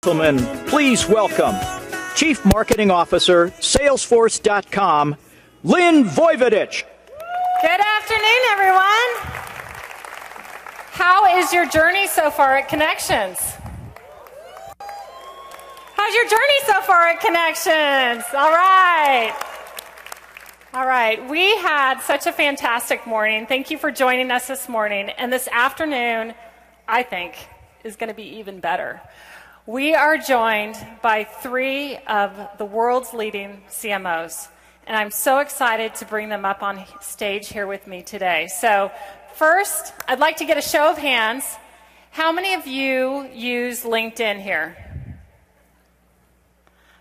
Gentlemen, please welcome Chief Marketing Officer, Salesforce.com, Lynn Voivodich. Good afternoon, everyone. How is your journey so far at Connections? How's your journey so far at Connections? All right. All right. We had such a fantastic morning. Thank you for joining us this morning. And this afternoon, I think, is going to be even better. We are joined by three of the world's leading CMOs. And I'm so excited to bring them up on stage here with me today. So first, I'd like to get a show of hands. How many of you use LinkedIn here?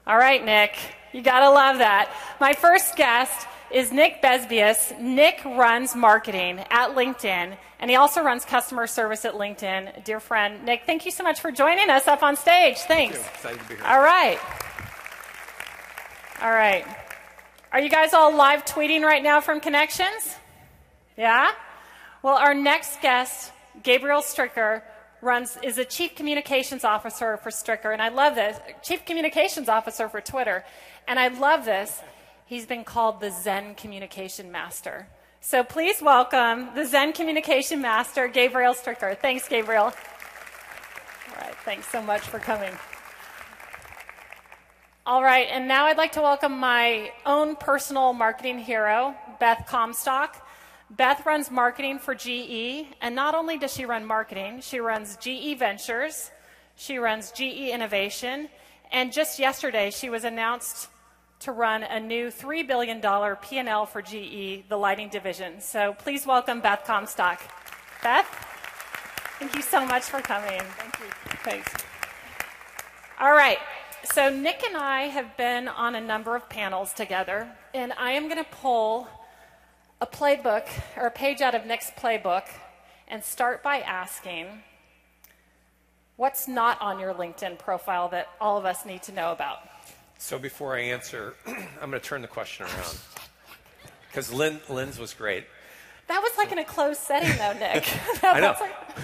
All right, Nick, you gotta love that. My first guest is Nick Besbius. Nick runs marketing at LinkedIn, and he also runs customer service at LinkedIn. Dear friend, Nick, thank you so much for joining us up on stage. Thanks. Thank you. Excited to be here. All right. All right. Are you guys all live tweeting right now from Connections? Yeah? Well, our next guest, Gabriel Stricker, is a Chief Communications Officer for Stricker, and I love this. Chief Communications Officer for Twitter, and I love this. He's been called the Zen Communication Master. So please welcome the Zen Communication Master, Gabriel Stricker. Thanks, Gabriel. All right, thanks so much for coming. All right, and now I'd like to welcome my own personal marketing hero, Beth Comstock. Beth runs marketing for GE, and not only does she run marketing, she runs GE Ventures, she runs GE Innovation, and just yesterday she was announced to run a new $3 billion P&L for GE, the lighting division. So please welcome Beth Comstock. Beth, thank you so much for coming. Thank you. Thanks. All right. So Nick and I have been on a number of panels together, and I am going to pull a playbook or a page out of Nick's playbook and start by asking, what's not on your LinkedIn profile that all of us need to know about? So before I answer, I'm going to turn the question around because Lynn's was great. That was like in a closed setting, though, Nick. I know.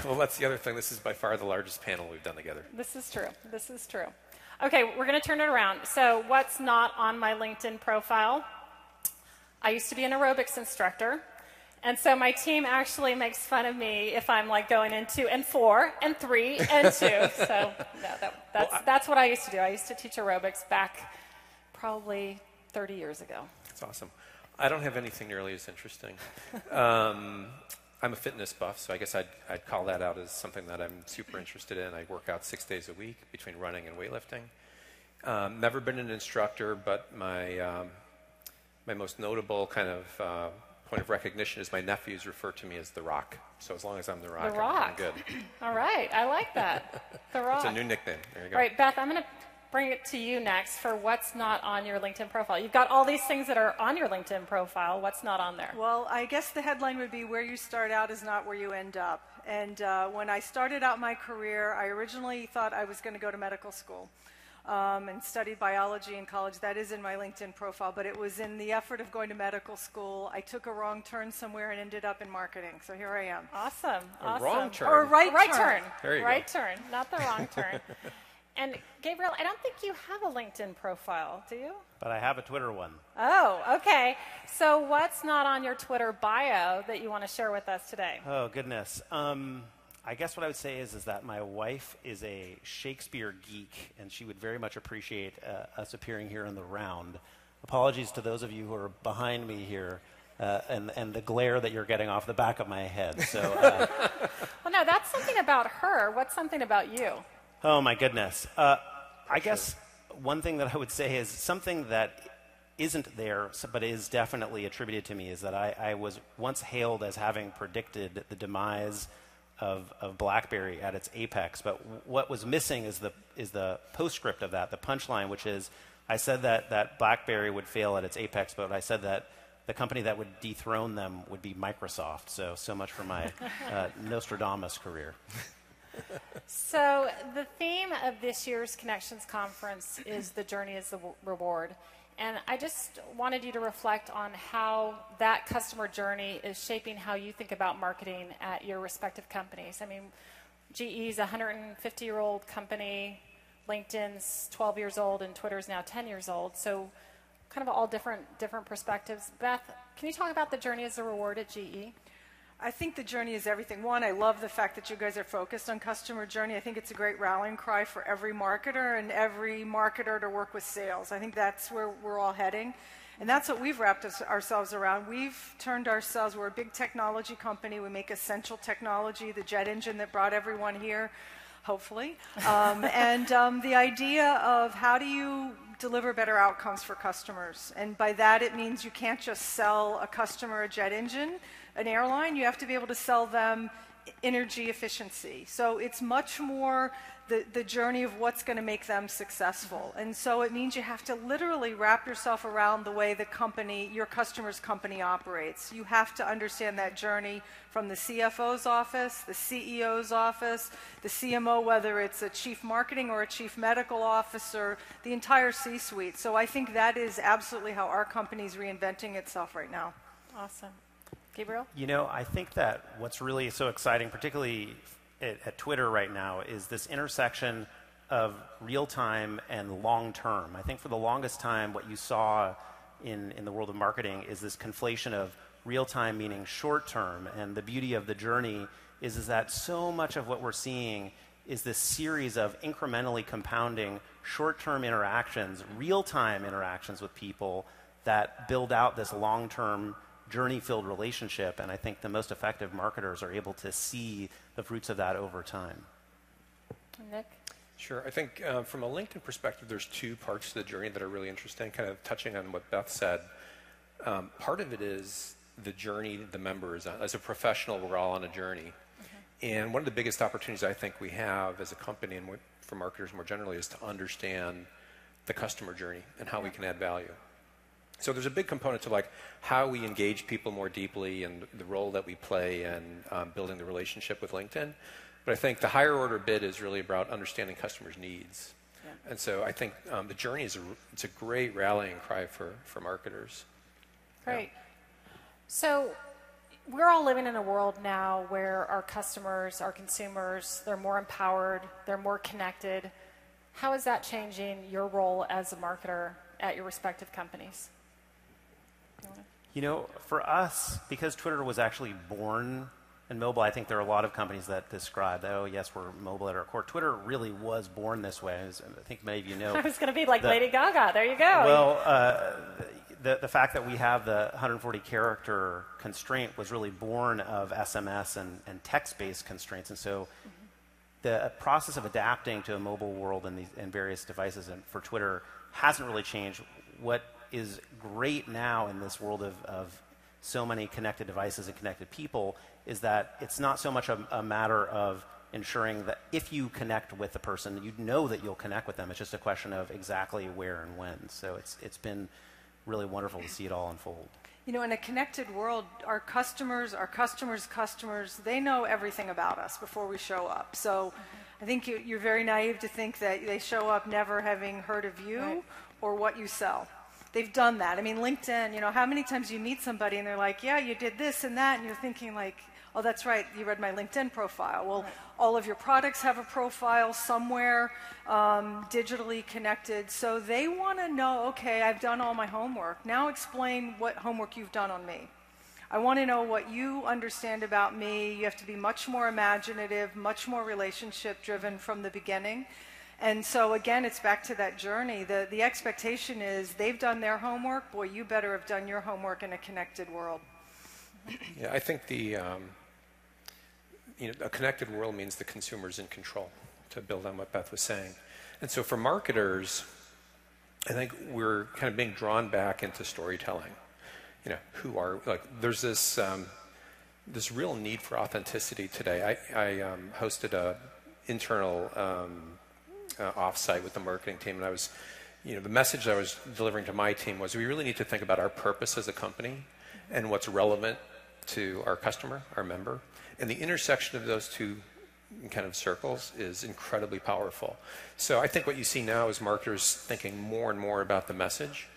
Well, that's the other thing. This is by far the largest panel we've done together. This is true. This is true. Okay, we're going to turn it around. So what's not on my LinkedIn profile? I used to be an aerobics instructor, and so my team actually makes fun of me if I'm like going in 2 and 4 and 3 and 2. So no, that's what I used to do. I used to teach aerobics back probably 30 years ago. That's awesome. I don't have anything nearly as interesting. I'm a fitness buff, so I guess I'd call that out as something that I'm super interested in. I work out 6 days a week between running and weightlifting. Never been an instructor, but my most notable kind of point of recognition is my nephews refer to me as The Rock. So as long as I'm The Rock, I'm good. All right. I like that. The Rock. It's a new nickname. There you go. All right, Beth, I'm going to bring it to you next for what's not on your LinkedIn profile. You've got all these things that are on your LinkedIn profile. What's not on there? Well, I guess the headline would be where you start out is not where you end up. And when I started out my career, I originally thought I was going to go to medical school. And studied biology in college. That is in my LinkedIn profile, but it was in the effort of going to medical school. I took a wrong turn somewhere and ended up in marketing. So here I am. Awesome. A wrong turn. Or a right turn. There you right go. turn, not the wrong turn. And Gabriel, I don't think you have a LinkedIn profile, do you? But I have a Twitter one. Oh, okay. So what's not on your Twitter bio that you want to share with us today? Oh, goodness. I guess what I would say is that my wife is a Shakespeare geek, and she would very much appreciate us appearing here in the round. Apologies to those of you who are behind me here and the glare that you're getting off the back of my head. So, well, no, that's something about her. What's something about you? Oh, my goodness. I guess one thing that I would say is something that isn't there, but is definitely attributed to me, is that I was once hailed as having predicted the demise of BlackBerry at its apex, but what was missing is the postscript of that, the punchline, which is I said that BlackBerry would fail at its apex, but I said that the company that would dethrone them would be Microsoft. So much for my Nostradamus career. So the theme of this year's Connections Conference is the journey is the reward. And I just wanted you to reflect on how that customer journey is shaping how you think about marketing at your respective companies. I mean, GE is a 150-year-old company. LinkedIn's 12 years old and Twitter's now 10 years old. So kind of all different perspectives. Beth, can you talk about the journey as a reward at GE? I think the journey is everything. One, I love the fact that you guys are focused on customer journey. I think it's a great rallying cry for every marketer and every marketer to work with sales. I think that's where we're all heading. And that's what we've wrapped ourselves around. We've turned ourselves, we're a big technology company. We make essential technology, the jet engine that brought everyone here, hopefully. The idea of how do you deliver better outcomes for customers. And by that, it means you can't just sell a customer a jet engine, an airline. You have to be able to sell them energy efficiency. So it's much more the journey of what's going to make them successful. And so it means you have to literally wrap yourself around the way the company, your customer's company operates. You have to understand that journey from the CFO's office, the CEO's office, the CMO, whether it's a chief marketing or a chief medical officer, the entire C-suite. So I think that is absolutely how our company is reinventing itself right now. Awesome. Gabriel? You know, I think that what's really so exciting, particularly at Twitter right now, is this intersection of real-time and long-term. I think for the longest time, what you saw in the world of marketing is this conflation of real-time meaning short-term, and the beauty of the journey is that so much of what we're seeing is this series of incrementally compounding short-term interactions, real-time interactions with people that build out this long-term journey-filled relationship, and I think the most effective marketers are able to see the fruits of that over time. Nick? Sure. I think from a LinkedIn perspective, there's two parts to the journey that are really interesting, kind of touching on what Beth said. Part of it is the journey the member is on. As a professional, we're all on a journey. And one of the biggest opportunities I think we have as a company and for marketers more generally is to understand the customer journey and how we can add value. So there's a big component to like how we engage people more deeply and the role that we play in building the relationship with LinkedIn. But I think the higher order bit is really about understanding customers' needs. Yeah. And so I think the journey is it's a great rallying cry for marketers. Great. Yeah. So we're all living in a world now where our customers, our consumers, they're more empowered, they're more connected. How is that changing your role as a marketer at your respective companies? You know, for us, because Twitter was actually born in mobile, I think there are a lot of companies that describe that, oh, yes, we're mobile at our core. Twitter really was born this way, as I think many of you know. I was going to be like Lady Gaga. There you go. Well, the fact that we have the 140-character constraint was really born of SMS and text-based constraints. And so the process of adapting to a mobile world and various devices and for Twitter hasn't really changed. What is great now in this world of so many connected devices and connected people is that it's not so much a matter of ensuring that if you connect with the person, you know that you'll connect with them. It's just a question of exactly where and when. So it's been really wonderful to see it all unfold. You know, in a connected world, our customers, they know everything about us before we show up. So I think you're very naive to think that they show up never having heard of you or what you sell. They've done that. I mean, LinkedIn, you know, how many times you meet somebody and they're like, yeah, you did this and that, and you're thinking like, oh, that's right, you read my LinkedIn profile. Well, all of your products have a profile somewhere digitally connected. So they want to know, okay, I've done all my homework. Now explain what homework you've done on me. I want to know what you understand about me. You have to be much more imaginative, much more relationship driven from the beginning. And so, again, it's back to that journey. The expectation is they've done their homework. Boy, you better have done your homework in a connected world. Yeah, I think a connected world means the consumer's in control, to build on what Beth was saying. And so for marketers, I think we're kind of being drawn back into storytelling. You know, there's this real need for authenticity today. I hosted a internal offsite with the marketing team, and I was, the message I was delivering to my team was we really need to think about our purpose as a company and what's relevant to our customer, our member, and the intersection of those two kind of circles is incredibly powerful. So I think what you see now is marketers thinking more and more about the message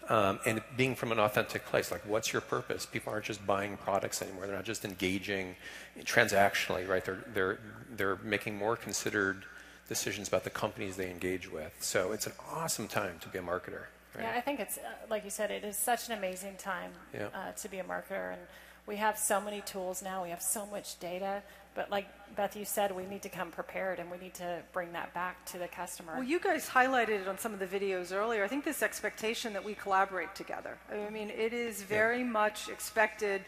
and being from an authentic place. Like, what's your purpose? People aren't just buying products anymore. They're not just engaging transactionally, right? They're making more considered decisions about the companies they engage with. So it's an awesome time to be a marketer. Right? Yeah, I think it's, like you said, it is such an amazing time to be a marketer. And we have so many tools now. We have so much data. But like Beth, you said, we need to come prepared, and we need to bring that back to the customer. Well, you guys highlighted it on some of the videos earlier. I think this expectation that we collaborate together. I mean, it is very much expected.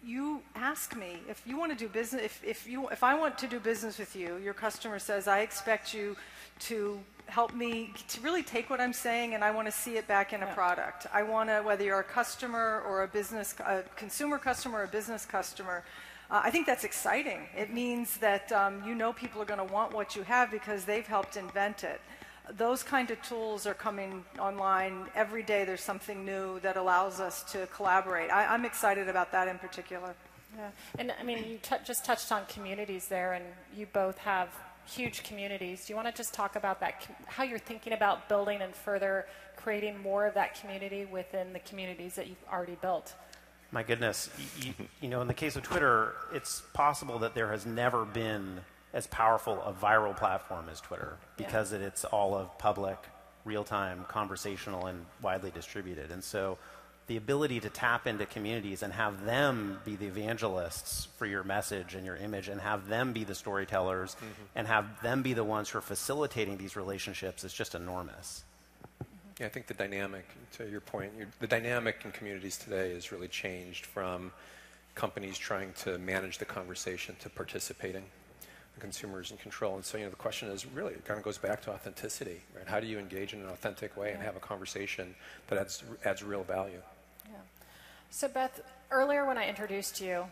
You ask me if you want to do business. If I want to do business with you, your customer says, I expect you to help me to really take what I'm saying, and I want to see it back in a product. I want to, whether you're a customer or a consumer customer or a business customer, I think that's exciting. It means that people are going to want what you have because they've helped invent it. Those kind of tools are coming online every day. There's something new that allows us to collaborate. I'm excited about that in particular. Yeah, and I mean, you just touched on communities there, and you both have huge communities. Do you want to just talk about that, how you're thinking about building and further creating more of that community within the communities that you've already built? My goodness. In the case of Twitter, it's possible that there has never been as powerful a viral platform as Twitter because it's all of public, real-time, conversational, and widely distributed. And so the ability to tap into communities and have them be the evangelists for your message and your image, and have them be the storytellers, and have them be the ones who are facilitating these relationships is just enormous. Yeah, I think the dynamic, to your point, the dynamic in communities today has really changed from companies trying to manage the conversation to participating, the consumers in control. And so, the question is really, it kind of goes back to authenticity, right? How do you engage in an authentic way and have a conversation that adds real value? Yeah. So Beth, earlier when I introduced you,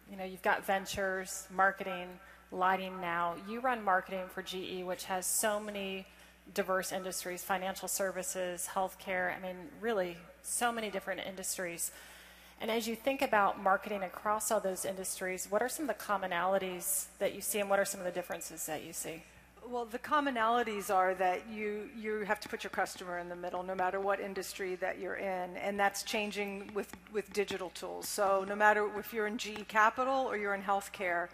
you've got ventures, marketing, lighting now. You run marketing for GE, which has so many diverse industries, financial services, healthcare, really so many different industries. And as you think about marketing across all those industries, what are some of the commonalities that you see, and what are some of the differences that you see? Well, the commonalities are that you have to put your customer in the middle, no matter what industry that you're in, and that's changing with digital tools. So no matter if you're in GE Capital or you're in healthcare,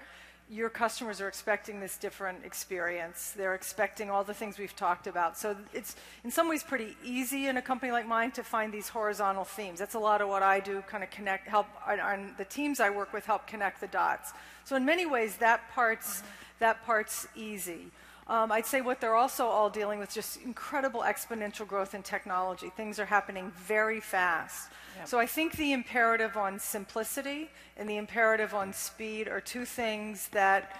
your customers are expecting this different experience. They're expecting all the things we've talked about. So it's in some ways pretty easy in a company like mine to find these horizontal themes. That's a lot of what I do, kind of and the teams I work with help connect the dots. So in many ways, that part's easy. I'd say what they're also all dealing with, just incredible exponential growth in technology. Things are happening very fast. Yep. So I think the imperative on simplicity and the imperative on speed are two things that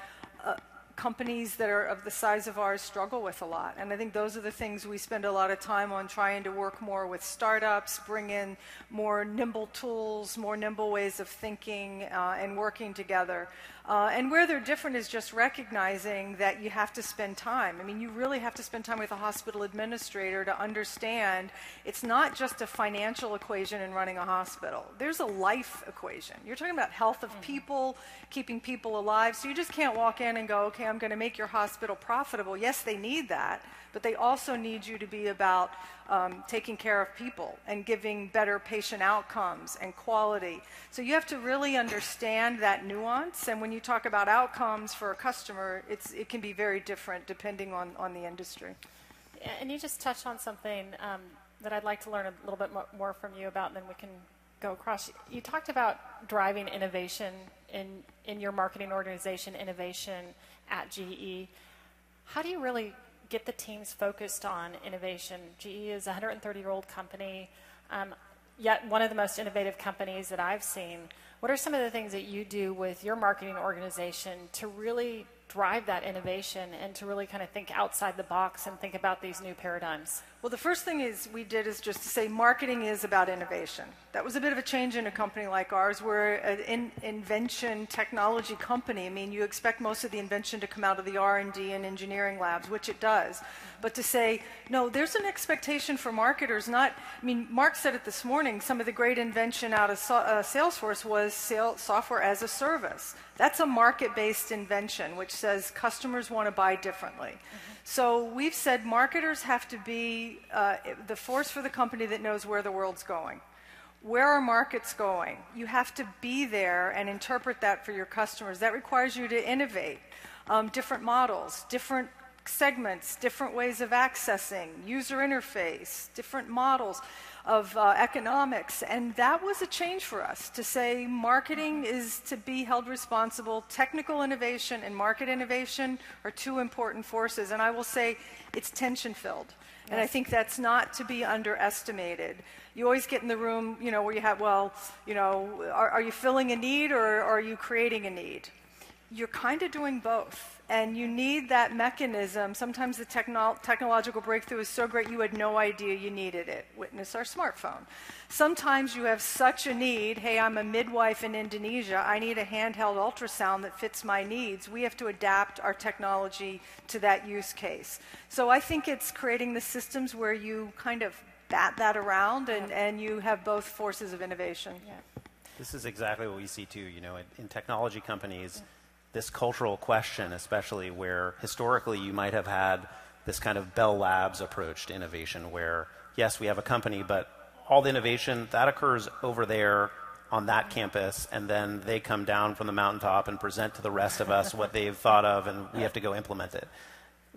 companies that are of the size of ours struggle with a lot. And I think those are the things we spend a lot of time on, trying to work more with startups, bring in more nimble tools, more nimble ways of thinking and working together. And where they're different is just recognizing that you have to spend time. You really have to spend time with a hospital administrator to understand it's not just a financial equation in running a hospital. There's a life equation. You're talking about health of people, keeping people alive. So you just can't walk in and go, okay, I'm going to make your hospital profitable. Yes, they need that, but they also need you to be about taking care of people and giving better patient outcomes and quality. So you have to really understand that nuance. And when you talk about outcomes for a customer, it can be very different depending on the industry. And you just touched on something that I'd like to learn a little bit more from you about, and then we can go across. You talked about driving innovation in your marketing organization, innovation at GE. How do you really get the teams focused on innovation? GE is a 130-year-old company, yet one of the most innovative companies that I've seen. What are some of the things that you do with your marketing organization to really drive that innovation and to really kind of think outside the box and think about these new paradigms? Well, the first thing we did is just to say marketing is about innovation. That was a bit of a change in a company like ours. We're an invention technology company. You expect most of the invention to come out of the R&D and engineering labs, which it does. But to say, no, there's an expectation for marketers. Mark said it this morning, some of the great invention out of Salesforce was software as a service. That's a market-based invention, which says customers want to buy differently. So we've said marketers have to be the force for the company that knows where the world's going. Where are markets going? You have to be there and interpret that for your customers. That requires you to innovate different models, different segments, different ways of accessing, user interface, different models of economics. And that was a change for us, to say marketing is to be held responsible. Technical innovation and market innovation are two important forces. And I will say it's tension-filled. Yes. And I think that's not to be underestimated. You always get in the room, you know, where you have, well, you know, are you filling a need or are you creating a need? You're kind of doing both. And you need that mechanism. Sometimes the technological breakthrough is so great you had no idea you needed it. Witness our smartphone. Sometimes you have such a need. Hey, I'm a midwife in Indonesia. I need a handheld ultrasound that fits my needs. We have to adapt our technology to that use case. So I think it's creating the systems where you kind of bat that around and you have both forces of innovation. Yeah. This is exactly what we see too, you know, in technology companies. This cultural question, especially where historically you might have had this kind of Bell Labs approach to innovation where, yes, we have a company, but all the innovation, that occurs over there on that campus, and then they come down from the mountaintop and present to the rest of us what they've thought of, and we have to go implement it.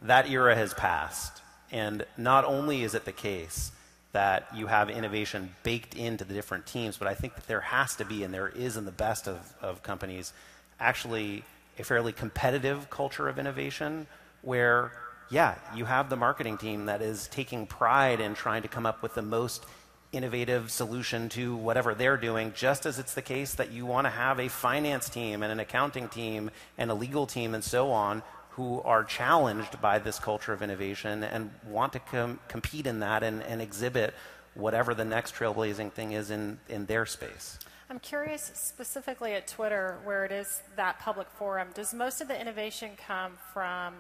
That era has passed. And not only is it the case that you have innovation baked into the different teams, but I think that there has to be, and there is in the best of companies, actually a fairly competitive culture of innovation where, yeah, you have the marketing team that is taking pride in trying to come up with the most innovative solution to whatever they're doing, just as it's the case that you want to have a finance team and an accounting team and a legal team and so on who are challenged by this culture of innovation and want to compete in that and exhibit whatever the next trailblazing thing is in their space. I'm curious specifically at Twitter, where it is that public forum, does most of the innovation come from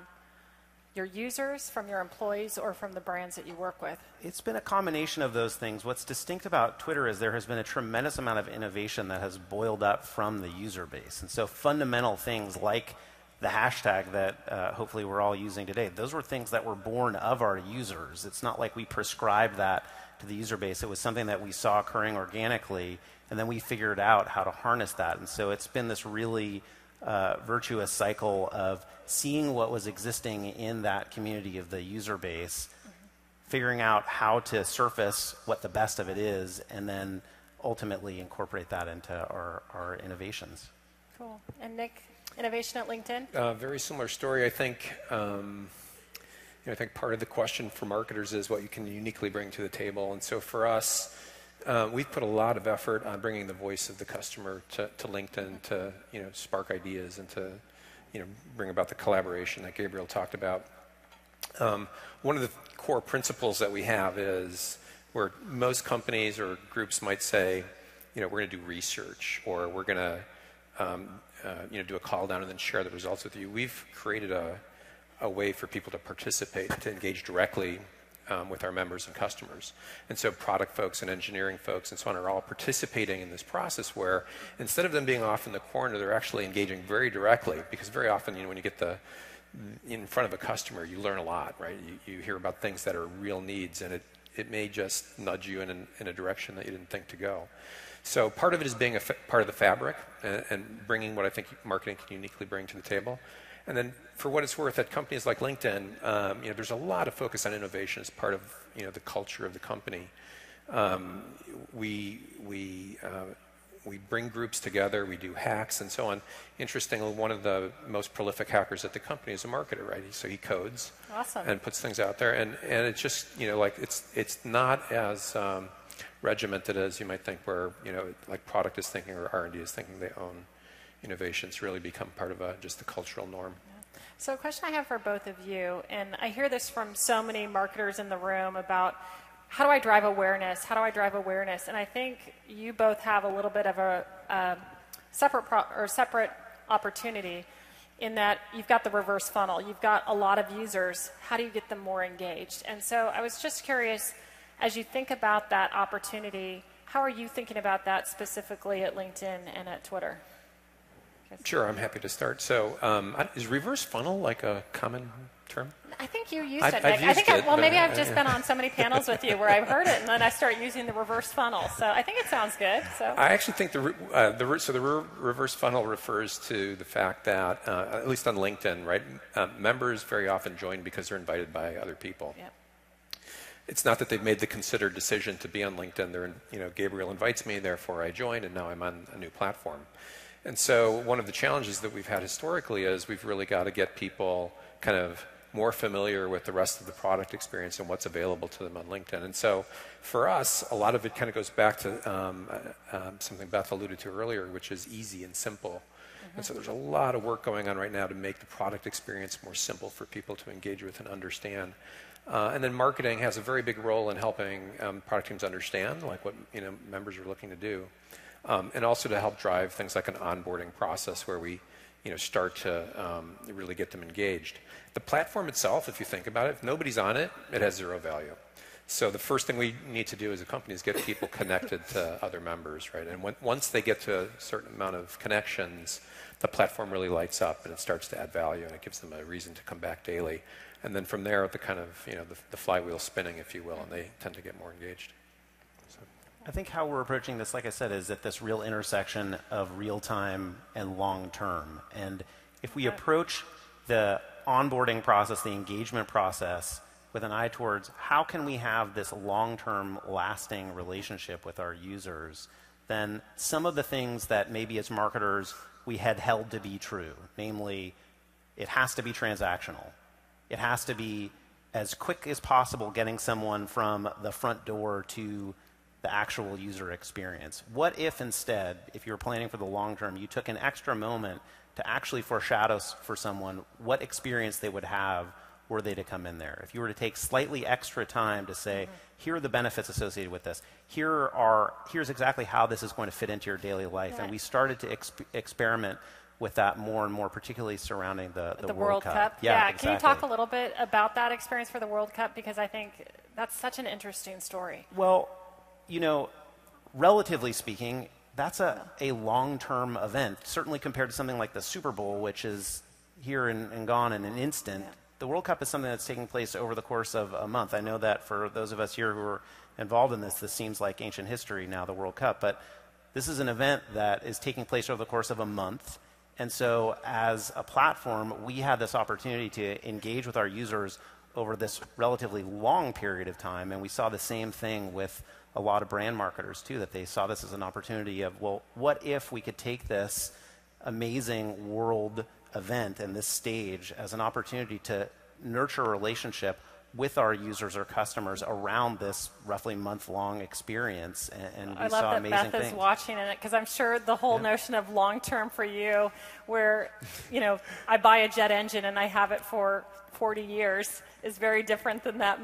your users, from your employees, or from the brands that you work with? It's been a combination of those things. What's distinct about Twitter is there has been a tremendous amount of innovation that has boiled up from the user base. And so fundamental things like the hashtag that hopefully we're all using today, those were things that were born of our users. It's not like we prescribed that to the user base. It was something that we saw occurring organically, and then we figured out how to harness that. And so it's been this really virtuous cycle of seeing what was existing in that community of the user base, figuring out how to surface what the best of it is, and then ultimately incorporate that into our innovations. Cool. And Nick, innovation at LinkedIn? Very similar story. I think I think part of the question for marketers is what you can uniquely bring to the table. And so for us, we've put a lot of effort on bringing the voice of the customer to LinkedIn to spark ideas and to bring about the collaboration that Gabriel talked about. One of the core principles that we have is where most companies or groups might say, we're going to do research or we're going to do a call down and then share the results with you. We've created a way for people to participate, to engage directly with our members and customers. And so product folks and engineering folks and so on are all participating in this process where instead of them being off in the corner, they're actually engaging very directly, because very often, when you get in front of a customer, you learn a lot, right? You hear about things that are real needs, and it may just nudge you in a direction that you didn't think to go. So part of it is being part of the fabric and bringing what I think marketing can uniquely bring to the table. And then for what it's worth, at companies like LinkedIn, there's a lot of focus on innovation as part of the culture of the company. We bring groups together, we do hacks and so on. Interestingly, one of the most prolific hackers at the company is a marketer, right? So he codes and puts things out there, and it's just it's not as regimented as you might think, where like product is thinking or R&D is thinking they own innovations. Really become part of just the cultural norm. Yeah. So a question I have for both of you, and I hear this from so many marketers in the room about how do I drive awareness? How do I drive awareness? And I think you both have a little bit of a separate opportunity in that you've got the reverse funnel. You've got a lot of users. How do you get them more engaged? And so I was just curious, as you think about that opportunity, how are you thinking about that specifically at LinkedIn and at Twitter? Sure, I'm happy to start. So is reverse funnel like a common term? I think you used I've it, Nick. used it, Well, but maybe I've just been on so many panels with you where I've heard it, and then I start using the reverse funnel. So I think it sounds good. So I actually think the reverse funnel refers to the fact that, at least on LinkedIn, right, members very often join because they're invited by other people. Yep. It's not that they've made the considered decision to be on LinkedIn. Gabriel invites me, therefore I join, and now I'm on a new platform. And so one of the challenges that we've had historically is we've really got to get people kind of more familiar with the rest of the product experience and what's available to them on LinkedIn. And so for us, a lot of it kind of goes back to something Beth alluded to earlier, which is easy and simple. And so there's a lot of work going on right now to make the product experience more simple for people to engage with and understand. And then marketing has a very big role in helping product teams understand like what members are looking to do, and also to help drive things like an onboarding process where we start to really get them engaged. The platform itself, if you think about it, if nobody's on it, it has zero value. So the first thing we need to do as a company is get people connected to other members, right? And once they get to a certain amount of connections, the platform really lights up and it starts to add value and it gives them a reason to come back daily. And then from there, the kind of the flywheel spinning, if you will, and they tend to get more engaged. So. I think how we're approaching this, like I said, is at this real intersection of real time and long term. And if we approach the onboarding process, the engagement process, with an eye towards how can we have this long-term lasting relationship with our users, then some of the things that maybe as marketers we had held to be true, namely it has to be transactional. It has to be as quick as possible getting someone from the front door to the actual user experience. What if instead, if you were planning for the long term, you took an extra moment to actually foreshadow for someone what experience they would have were they to come in there? If you were to take slightly extra time to say, here are the benefits associated with this, here's exactly how this is going to fit into your daily life. Right. And we started to experiment with that more and more, particularly surrounding the World Cup. Yeah, Exactly. Can you talk a little bit about that experience for the World Cup? Because I think that's such an interesting story. Well, relatively speaking, that's a long-term event, certainly compared to something like the Super Bowl, which is here and gone in an instant. Yeah. The World Cup is something that's taking place over the course of a month. I know that for those of us here who are involved in this seems like ancient history now, the World Cup, but this is an event that is taking place over the course of a month. And so as a platform, we had this opportunity to engage with our users over this relatively long period of time, and we saw the same thing with a lot of brand marketers too, that they saw this as an opportunity of, well, what if we could take this amazing world event and this stage as an opportunity to nurture a relationship with our users or customers around this roughly month-long experience, and we saw amazing things. I love that Beth is watching it, because I'm sure the whole notion of long-term for you, where I buy a jet engine and I have it for 40 years, is very different than that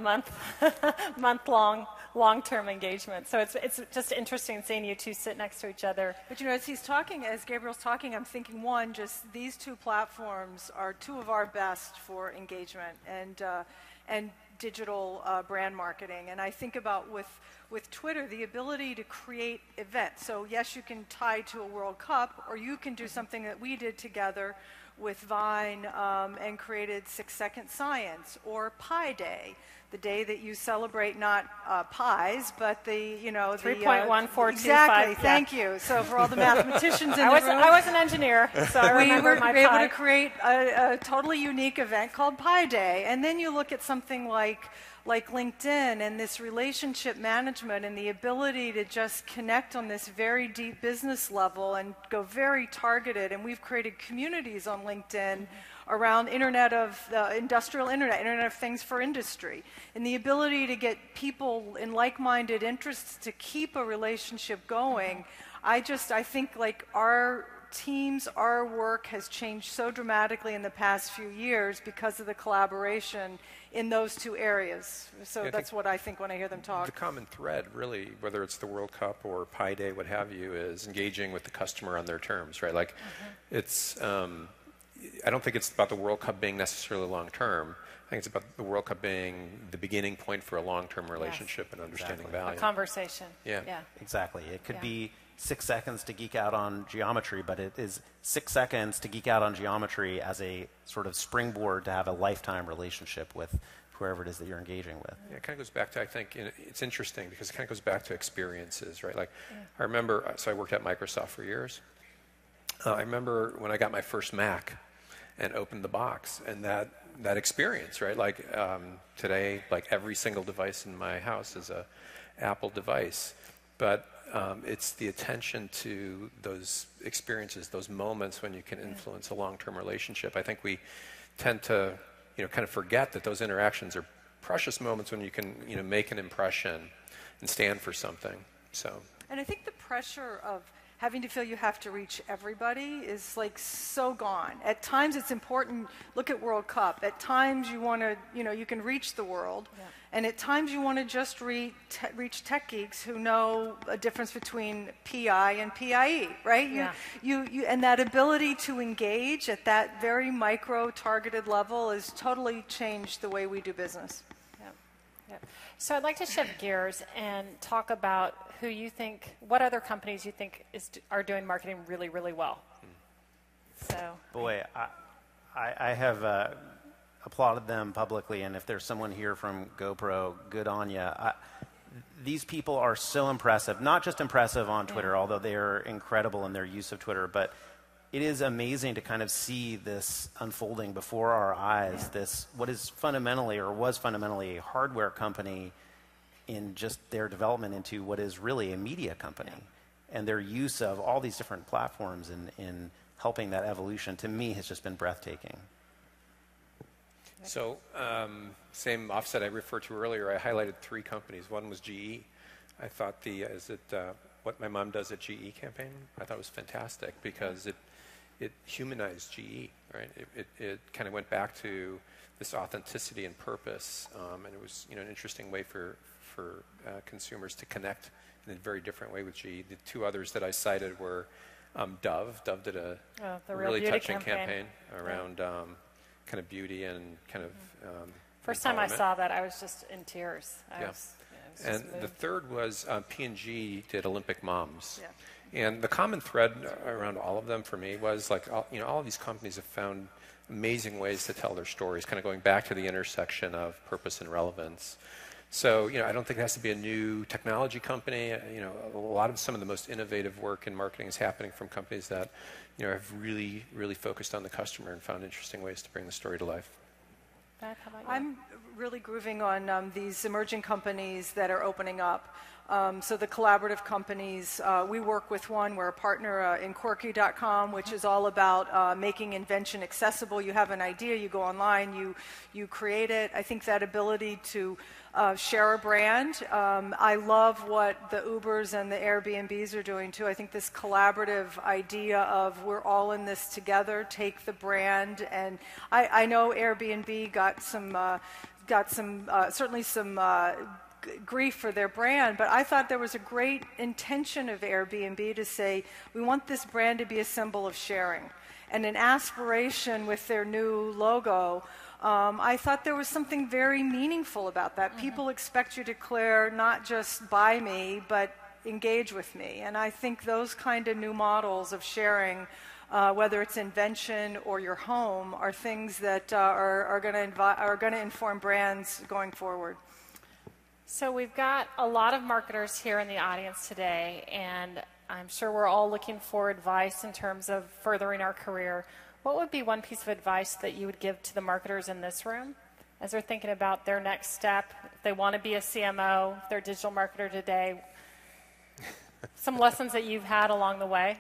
month-long long-term engagement. So it's just interesting seeing you two sit next to each other. But as Gabriel's talking, I'm thinking, one, just these two platforms are two of our best for engagement and digital brand marketing. And I think about with Twitter, the ability to create events. So yes, you can tie to a World Cup, or you can do something that we did together with Vine and created 6-Second Science, or Pi Day, the day that you celebrate not pies, but the 3.1425. Exactly. Yeah. Thank you. So for all the mathematicians in the room, I was an engineer, so I remember my we were pi. able to create a totally unique event called Pi Day. And then you look at something like LinkedIn and this relationship management and the ability to just connect on this very deep business level and go very targeted. And we've created communities on LinkedIn around Internet of industrial Internet of Things for industry. And the ability to get people in like-minded interests to keep a relationship going. I think like our teams, our work has changed so dramatically in the past few years because of the collaboration in those two areas. So that's what I think when I hear them talk. The common thread, really, whether it's the World Cup or Pi Day, what have you, is engaging with the customer on their terms, right? Like, it's, I don't think it's about the World Cup being necessarily long-term. I think it's about the World Cup being the beginning point for a long-term relationship and understanding value. A conversation. Yeah. Exactly. It could be 6 seconds to geek out on geometry, but it is 6 seconds to geek out on geometry as a sort of springboard to have a lifetime relationship with whoever it is that you're engaging with. Yeah, it kind of goes back to, I think, it's interesting because it kind of goes back to experiences, right? Like, I remember, so I worked at Microsoft for years. I remember when I got my first Mac and opened the box, and that experience, right? Like, today, like every single device in my house is a Apple device, but it's the attention to those experiences, those moments when you can influence a long-term relationship. I think we tend to, kind of forget that those interactions are precious moments when you can, make an impression and stand for something. So. And I think the pressure of having to feel you have to reach everybody is like so gone. At times it's important, look at World Cup. At times you want to, you can reach the world. Yeah. And at times you want to just reach tech geeks who know a difference between PI and PIE, right? Yeah. And that ability to engage at that very micro targeted level has totally changed the way we do business. Yeah. So I'd like to shift gears and talk about who you think, what other companies you think are doing marketing really, really well. So, boy, I have applauded them publicly, and if there's someone here from GoPro, good on you. These people are so impressive, not just impressive on Twitter, although they are incredible in their use of Twitter, but it is amazing to kind of see this unfolding before our eyes, this what is fundamentally or was fundamentally a hardware company in just their development into what is really a media company. And their use of all these different platforms in helping that evolution, to me, has just been breathtaking. So, same offset I referred to earlier, I highlighted 3 companies. One was GE. I thought What My Mom Does at GE campaign, I thought was fantastic because it humanized GE, right? It kind of went back to this authenticity and purpose, and it was an interesting way for consumers to connect in a very different way with GE. The 2 others that I cited were Dove. Dove did a really touching campaign around kind of beauty and kind of first time I saw that, I was just in tears. And the third was P&G did Olympic Moms. Yeah. And the common thread around all of them for me was like, all of these companies have found amazing ways to tell their stories, kind of going back to the intersection of purpose and relevance. So, I don't think it has to be a new technology company. A lot of some of the most innovative work in marketing is happening from companies that, have really, really focused on the customer and found interesting ways to bring the story to life. Beth, how about you? I'm really grooving on these emerging companies that are opening up. So the collaborative companies, we work with one. We're a partner in Quirky.com, which is all about making invention accessible. You have an idea, you go online, you create it. I think that ability to share a brand. I love what the Ubers and the Airbnbs are doing too. I think this collaborative idea of we're all in this together, take the brand. And I know Airbnb got certainly some grief for their brand, but I thought there was a great intention of Airbnb to say, we want this brand to be a symbol of sharing. And an aspiration with their new logo, I thought there was something very meaningful about that. People expect you to declare not just buy me, but engage with me. And I think those kind of new models of sharing, whether it's invention or your home, are things that are going to inform brands going forward. So we've got a lot of marketers here in the audience today, and I'm sure we're all looking for advice in terms of furthering our career. What would be one piece of advice that you would give to the marketers in this room as they're thinking about their next step? If they want to be a CMO, if they're a digital marketer today, some lessons that you've had along the way?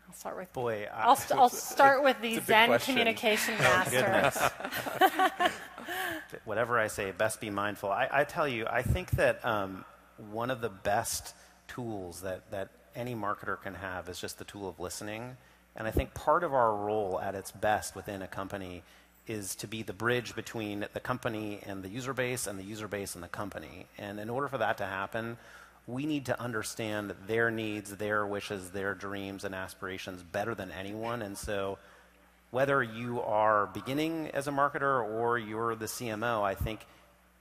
I'll start with I'll start with the Zen communication master. Whatever I say, best be mindful. I tell you, I think that one of the best tools that any marketer can have is just the tool of listening. And I think part of our role at its best within a company is to be the bridge between the company and the user base and the user base and the company. And in order for that to happen, we need to understand their needs, their wishes, their dreams and aspirations better than anyone. And so whether you are beginning as a marketer or you're the CMO, I think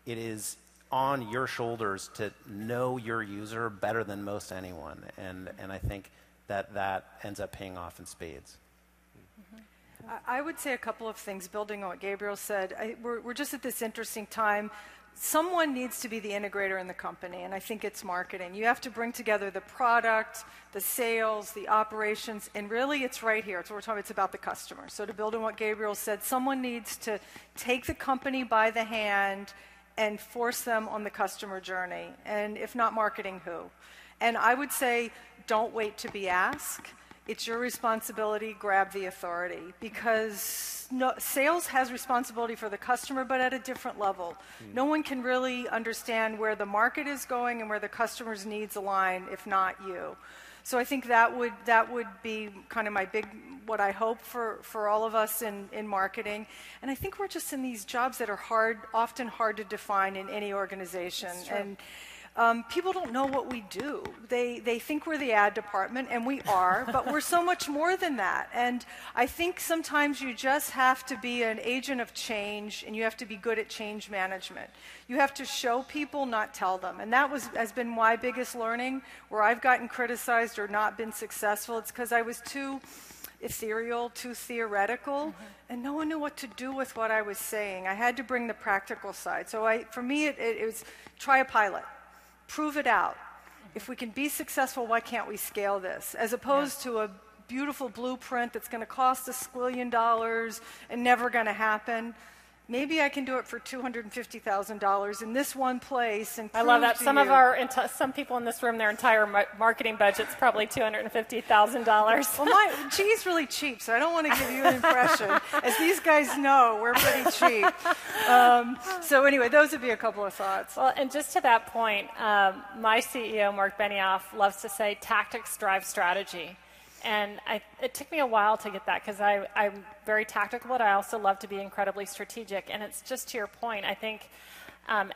it is on your shoulders to know your user better than most anyone. And I think that ends up paying off in spades. I would say a couple of things, building on what Gabriel said. We're just at this interesting time. Someone needs to be the integrator in the company, and I think it's marketing. You have to bring together the product, the sales, the operations, and really it's right here. It's what we're talking about. It's about the customer. So to build on what Gabriel said, someone needs to take the company by the hand and force them on the customer journey. And if not marketing, who? And I would say, don't wait to be asked. It's your responsibility, grab the authority, because sales has responsibility for the customer, but at a different level. No one can really understand where the market is going and where the customer's needs align, if not you. So I think that would be kind of my big, what I hope for all of us in marketing. And I think we're just in these jobs that are often hard to define in any organization. And people don't know what we do. They think we're the ad department, and we are, but we're so much more than that. And I think sometimes you just have to be an agent of change, and you have to be good at change management. You have to show people, not tell them. And that has been my biggest learning, where I've gotten criticized or not been successful. It's because I was too ethereal, too theoretical, and no one knew what to do with what I was saying. I had to bring the practical side. So for me, it was try a pilot. Prove it out. If we can be successful, why can't we scale this? As opposed to a beautiful blueprint that's going to cost $1 squillion and never going to happen. Maybe I can do it for $250,000 in this one place. And I love that. Some people in this room, their entire marketing budget's probably $250,000. Well, G's really cheap, so I don't want to give you an impression. As these guys know, we're pretty cheap. So anyway, those would be a couple of thoughts. Well, and just to that point, my CEO, Mark Benioff, loves to say tactics drive strategy. And it took me a while to get that, because I'm very tactical, but I also love to be incredibly strategic. And it's just to your point, I think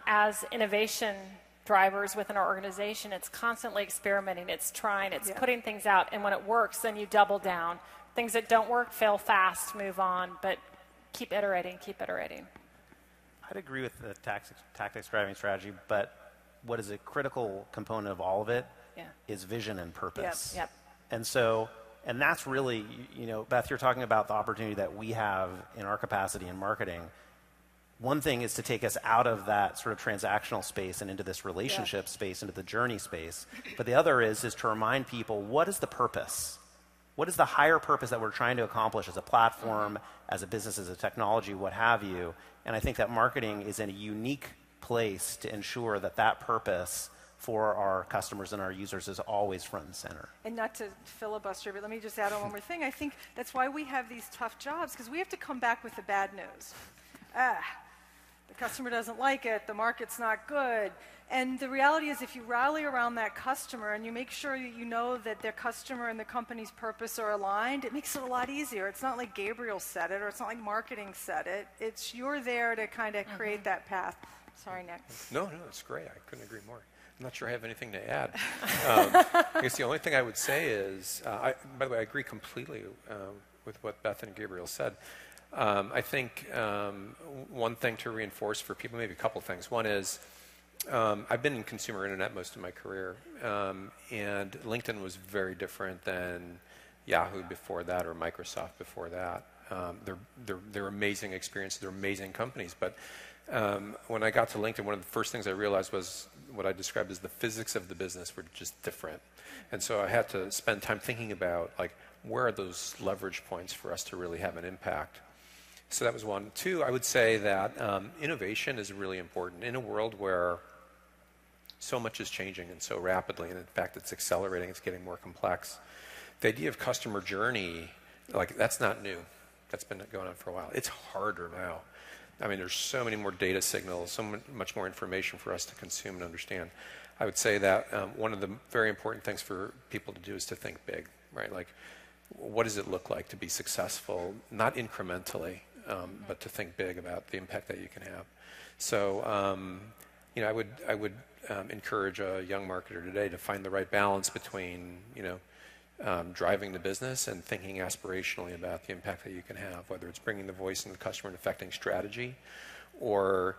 as innovation drivers within our organization, it's constantly experimenting, it's trying, it's putting things out. And when it works, then you double down. Things that don't work, fail fast, move on, but keep iterating, keep iterating. I'd agree with the tactics driving strategy, but what is a critical component of all of it is vision and purpose. Yep. And that's really, Beth, you're talking about the opportunity that we have in our capacity in marketing. One thing is to take us out of that sort of transactional space and into this relationship space, into the journey space. But the other is to remind people, what is the purpose? What is the higher purpose that we're trying to accomplish as a platform, as a business, as a technology, what have you? And I think that marketing is in a unique place to ensure that purpose for our customers and our users is always front and center. And not to filibuster, but let me just add on one more thing. I think that's why we have these tough jobs, because we have to come back with the bad news. The customer doesn't like it, the market's not good. And the reality is, if you rally around that customer and you make sure you know that their customer and the company's purpose are aligned, it makes it a lot easier. It's not like Gabriel said it, or it's not like marketing said it. It's you're there to kind of create that path. Sorry, Nick. No, it's great. I couldn't agree more. I'm not sure I have anything to add. I guess the only thing I would say is, by the way, I agree completely with what Beth and Gabriel said. I think one thing to reinforce for people, maybe a couple things. One is, I've been in consumer internet most of my career, and LinkedIn was very different than Yahoo before that or Microsoft before that. They're amazing experiences, they're amazing companies, but when I got to LinkedIn, one of the first things I realized was what I described as the physics of the business were just different. And so I had to spend time thinking about, where are those leverage points for us to really have an impact? So that was one. Two, I would say that innovation is really important. In a world where so much is changing and so rapidly, and in fact it's accelerating, it's getting more complex, the idea of customer journey, that's not new. That's been going on for a while. It's harder now. I mean, there's so many more data signals, so much more information for us to consume and understand. I would say that one of the very important things for people to do is to think big, right? What does it look like to be successful, not incrementally, but to think big about the impact that you can have. So, I would encourage a young marketer today to find the right balance between, driving the business and thinking aspirationally about the impact that you can have, whether it's bringing the voice in the customer and affecting strategy, or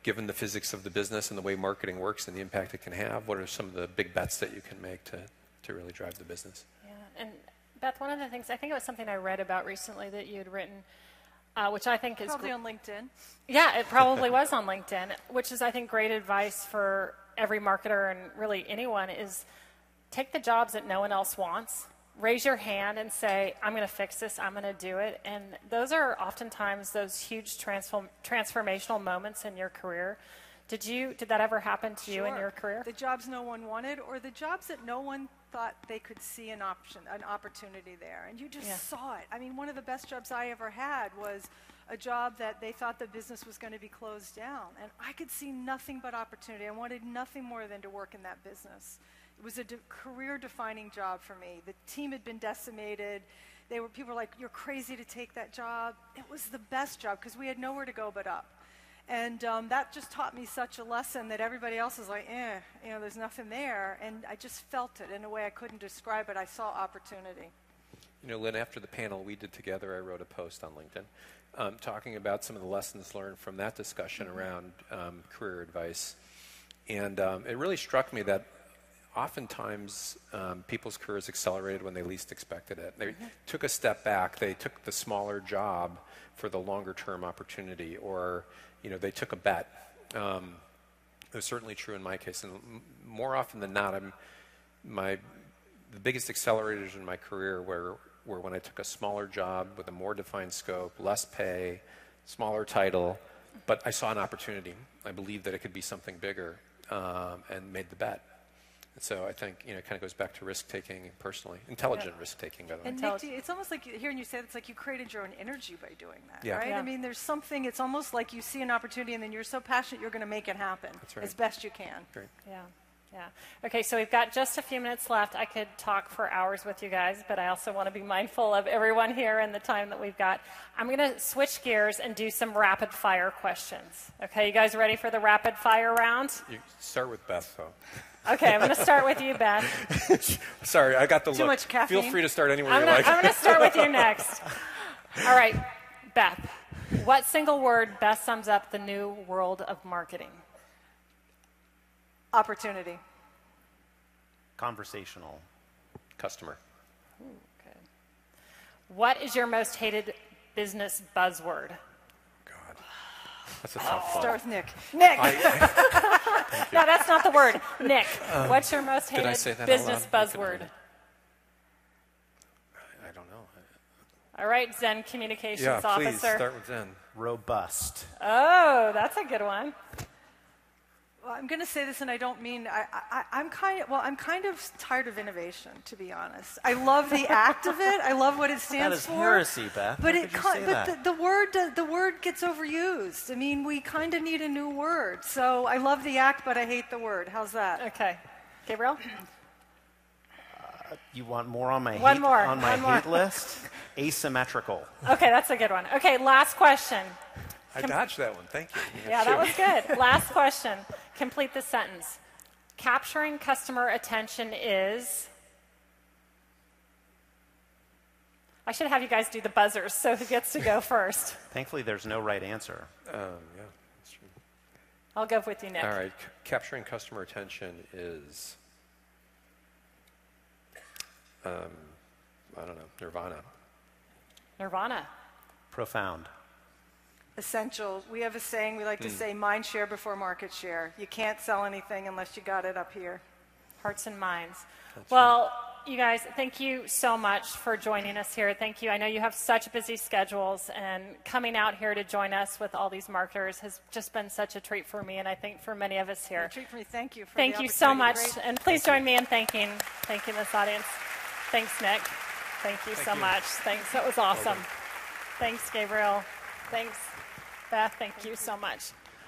given the physics of the business and the way marketing works and the impact it can have, what are some of the big bets that you can make to really drive the business? Yeah, and Beth, one of the things, I think it was something I read about recently that you had written, which I think is... Probably on LinkedIn. Yeah, it probably was on LinkedIn, which is, I think, great advice for every marketer and really anyone is take the jobs that no one else wants, raise your hand and say, I'm going to fix this, I'm going to do it. And those are oftentimes those huge transformational moments in your career. Did that ever happen to you in your career? The jobs no one wanted, or the jobs that no one thought they could see an opportunity there. And you just saw it. I mean, one of the best jobs I ever had was a job that they thought the business was going to be closed down. And I could see nothing but opportunity. I wanted nothing more than to work in that business. It was a career-defining job for me. The team had been decimated. People were like, you're crazy to take that job. It was the best job because we had nowhere to go but up. And that just taught me such a lesson that everybody else is like, there's nothing there. And I just felt it in a way I couldn't describe it. I saw opportunity. You know, Lynn, after the panel we did together, I wrote a post on LinkedIn talking about some of the lessons learned from that discussion around career advice. And it really struck me that oftentimes people's careers accelerated when they least expected it. They took a step back. They took the smaller job for the longer-term opportunity, or they took a bet. It was certainly true in my case, and more often than not, the biggest accelerators in my career were when I took a smaller job with a more defined scope, less pay, smaller title, but I saw an opportunity. I believed that it could be something bigger, and made the bet. And so I think it kind of goes back to risk-taking personally. Intelligent risk-taking, by the way. And Nick, it's almost like hearing you say it's like you created your own energy by doing that, right? Yeah. I mean, there's something, it's almost like you see an opportunity and then you're so passionate you're going to make it happen as best you can. Great. Yeah. Okay, so we've got just a few minutes left. I could talk for hours with you guys, but I also want to be mindful of everyone here and the time that we've got. I'm going to switch gears and do some rapid-fire questions. Okay, you guys ready for the rapid-fire round? You start with Beth, though. Okay, I'm going to start with you, Beth. Sorry, I got the look. Too much caffeine. Feel free to start anywhere you like. I'm going to start with you next. All right, Beth, what single word best sums up the new world of marketing? Opportunity. Conversational. Customer. Okay. What is your most hated business buzzword? God, that's a tough one. Start with Nick. Nick! No, that's not the word. Nick, what's your most hated business out loud? buzzword? I don't know. All right, Zen Communications Officer. Officer. Please start with Zen. Robust. Oh, that's a good one. Well, I'm going to say this, and I don't mean I'm kind of tired of innovation, to be honest. I love the act of it. I love what it stands for. That is heresy, Beth. But the the word gets overused. I mean, we kind of need a new word. So I love the act, but I hate the word. How's that? Okay, Gabriel. You want more on my hate list? Asymmetrical. Okay, that's a good one. Okay, last question. I dodged that one. Thank you. Yeah, that was good. Last question. Complete the sentence. Capturing customer attention is... I should have you guys do the buzzers, so who gets to go first? Thankfully, there's no right answer. Yeah, that's true. I'll go with you, Nick. All right. Capturing customer attention is... I don't know. Nirvana. Profound. Essential. We have a saying we like to say, mind share before market share. You can't sell anything unless you got it up here. Hearts and minds. That's well, right. You guys, thank you so much for joining us here. Thank you. I know you have such busy schedules, and coming out here to join us with all these marketers has just been such a treat for me, and I think for many of us here. A treat for me. Thank you. Thank you so much, and please join me in thanking this audience. Thanks, Nick. Thank you so much. Thanks. That was awesome. Thanks, Gabriel. Thanks, Beth. Thank you so much.